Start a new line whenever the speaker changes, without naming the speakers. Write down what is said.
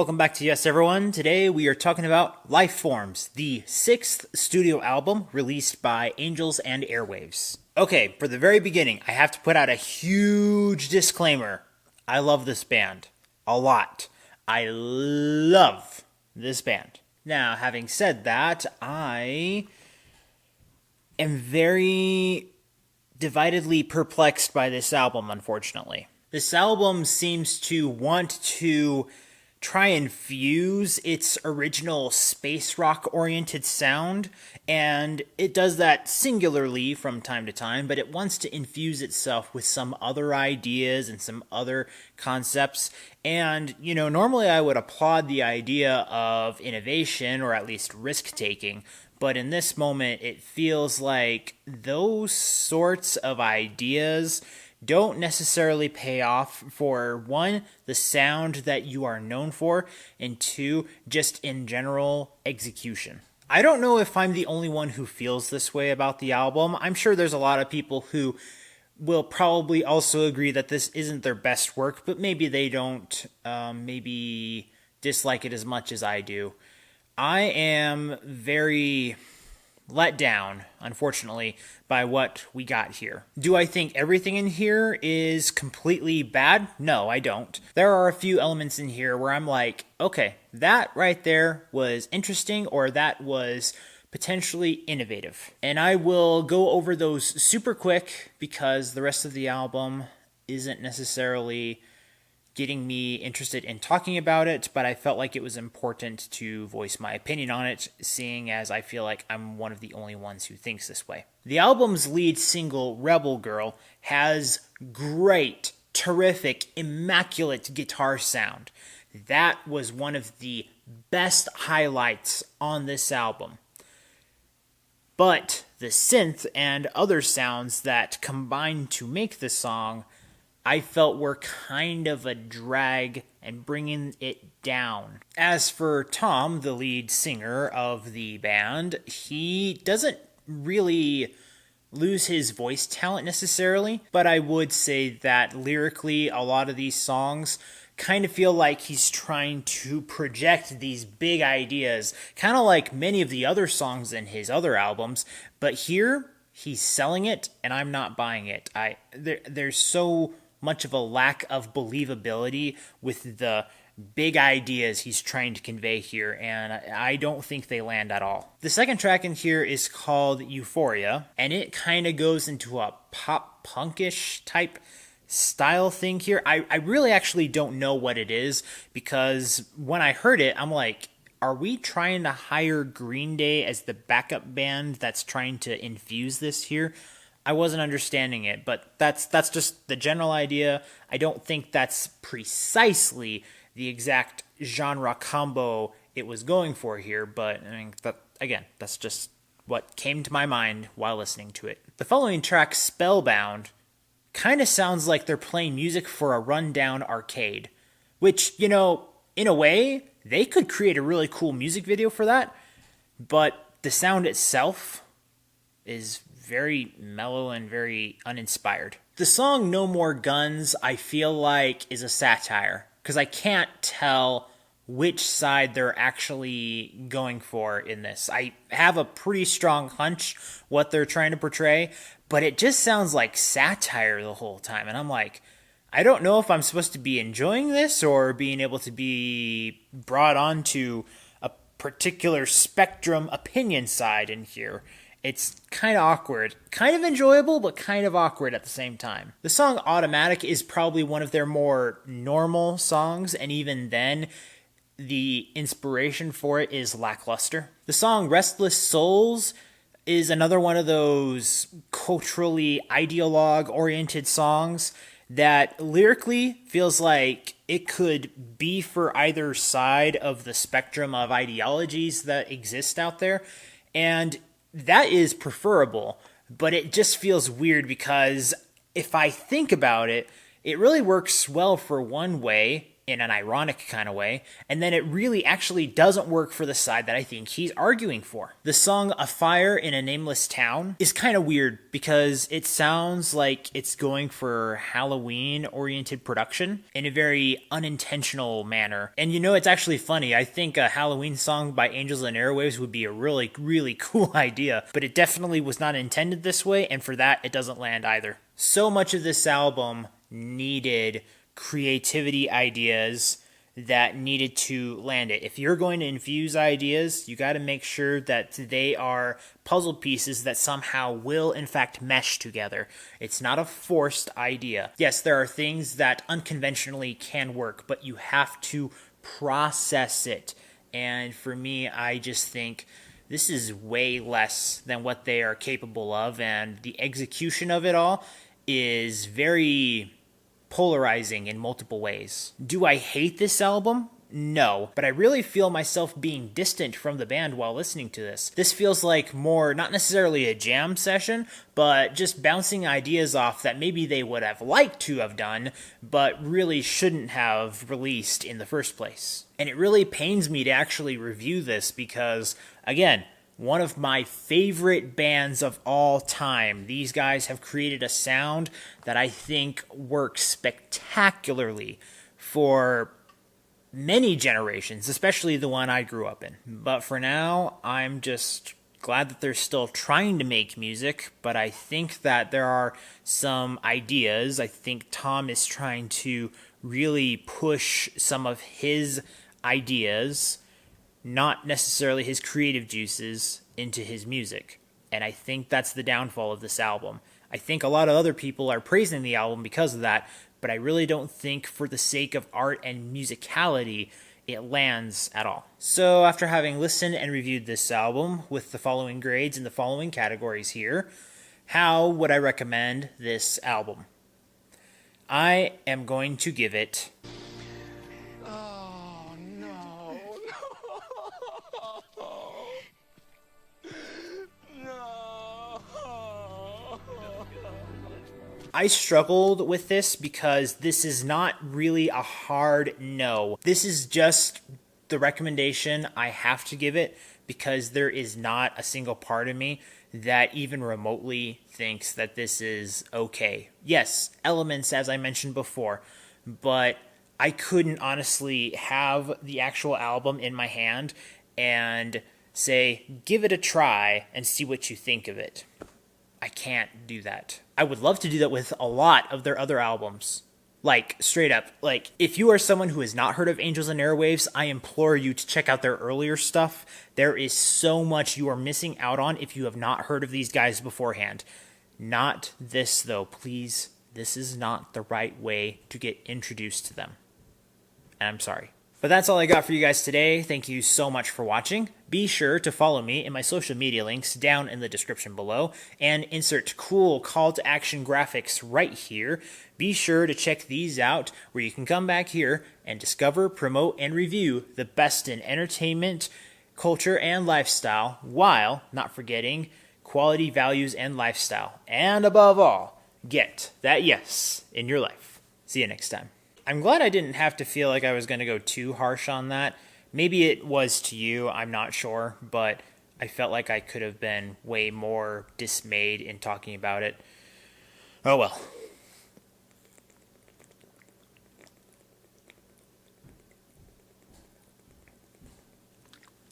welcome back to Y.E.S, everyone. Today we are talking about Lifeforms, the sixth studio album released by Angels and Airwaves. Okay, for the very beginning, I have to put out a huge disclaimer. I love this band a lot. I love this band. Now, having said that, I am very dividedly perplexed by this album, unfortunately. This album seems to want to try and fuse its original space rock-oriented sound, and it does that singularly from time to time, but it wants to infuse itself with some other ideas and some other concepts. And, normally I would applaud the idea of innovation, or at least risk-taking, but in this moment it feels like those sorts of ideas don't necessarily pay off for, one, the sound that you are known for, and two, just in general execution. I don't know if I'm the only one who feels this way about the album. I'm sure there's a lot of people who will probably also agree that this isn't their best work, but maybe they don't maybe dislike it as much as I do. I am very let down, unfortunately, by what we got here. Do I think everything in here is completely bad? No, I don't. There are a few elements in here where I'm like, okay, that right there was interesting, or that was potentially innovative. And I will go over those super quick because the rest of the album isn't necessarily getting me interested in talking about it, but I felt like it was important to voice my opinion on it, seeing as I feel like I'm one of the only ones who thinks this way. The album's lead single, Rebel Girl, has great, terrific, immaculate guitar sound. That was one of the best highlights on this album. But the synth and other sounds that combine to make the song I felt were kind of a drag and bringing it down. As for Tom, the lead singer of the band, he doesn't really lose his voice talent necessarily, but I would say that lyrically, a lot of these songs kind of feel like he's trying to project these big ideas, kind of like many of the other songs in his other albums, but here, he's selling it, and I'm not buying it. There's so much of a lack of believability with the big ideas he's trying to convey here, and I don't think they land at all. The second track in here is called Euphoria, and it kind of goes into a pop-punkish type style thing here. I really actually don't know what it is, because when I heard it, I'm like, are we trying to hire Green Day as the backup band that's trying to infuse this here? I wasn't understanding it, but that's just the general idea. I don't think that's precisely the exact genre combo it was going for here, but I mean, that's just what came to my mind while listening to it. The following track, Spellbound, kind of sounds like they're playing music for a rundown arcade, which, in a way, they could create a really cool music video for that, but the sound itself is very mellow and very uninspired. The song No More Guns, I feel like, is a satire, because I can't tell which side they're actually going for in this. I have a pretty strong hunch what they're trying to portray, but it just sounds like satire the whole time, and I'm like, I don't know if I'm supposed to be enjoying this or being able to be brought onto a particular spectrum opinion side in here. It's kind of awkward. Kind of enjoyable, but kind of awkward at the same time. The song Automatic is probably one of their more normal songs, and even then, the inspiration for it is lackluster. The song Restless Souls is another one of those culturally ideologue-oriented songs that lyrically feels like it could be for either side of the spectrum of ideologies that exist out there, and that is preferable, but it just feels weird because if I think about it, it really works well for one way, in an ironic kind of way, and then it really actually doesn't work for the side that I think he's arguing for. The song A Fire in a Nameless Town is kind of weird because it sounds like it's going for Halloween-oriented production in a very unintentional manner. And it's actually funny. I think a Halloween song by Angels and Airwaves would be a really, really cool idea, but it definitely was not intended this way, and for that, it doesn't land either. So much of this album needed creativity ideas that needed to land it. If you're going to infuse ideas, you got to make sure that they are puzzle pieces that somehow will in fact mesh together. It's not a forced idea. Yes, there are things that unconventionally can work, but you have to process it. And for me, I just think this is way less than what they are capable of, and the execution of it all is very polarizing in multiple ways. Do I hate this album? No, but I really feel myself being distant from the band while listening to this. This feels like more, not necessarily a jam session, but just bouncing ideas off that maybe they would have liked to have done, but really shouldn't have released in the first place. And it really pains me to actually review this because, again, one of my favorite bands of all time. These guys have created a sound that I think works spectacularly for many generations, especially the one I grew up in. But for now, I'm just glad that they're still trying to make music, but I think that there are some ideas. I think Tom is trying to really push some of his ideas, not necessarily his creative juices, into his music. And I think that's the downfall of this album. I think a lot of other people are praising the album because of that, but I really don't think for the sake of art and musicality it lands at all. So after having listened and reviewed this album with the following grades in the following categories here, how would I recommend this album? I am going to give it I struggled with this because this is not really a hard no. This is just the recommendation I have to give it because there is not a single part of me that even remotely thinks that this is okay. Yes, elements as I mentioned before, but I couldn't honestly have the actual album in my hand and say, give it a try and see what you think of it. I can't do that. I would love to do that with a lot of their other albums. Like, straight up, like, if you are someone who has not heard of Angels and Airwaves, I implore you to check out their earlier stuff. There is so much you are missing out on if you have not heard of these guys beforehand. Not this, though, please. This is not the right way to get introduced to them. And I'm sorry. But that's all I got for you guys today. Thank you so much for watching. Be sure to follow me in my social media links down in the description below and insert cool call to action graphics right here. Be sure to check these out where you can come back here and discover, promote, and review the best in entertainment, culture, and lifestyle while not forgetting quality, values, and lifestyle. And above all, get that yes in your life. See you next time. I'm glad I didn't have to feel like I was going to go too harsh on that. Maybe it was to you, I'm not sure, but I felt like I could have been way more dismayed in talking about it. Oh well.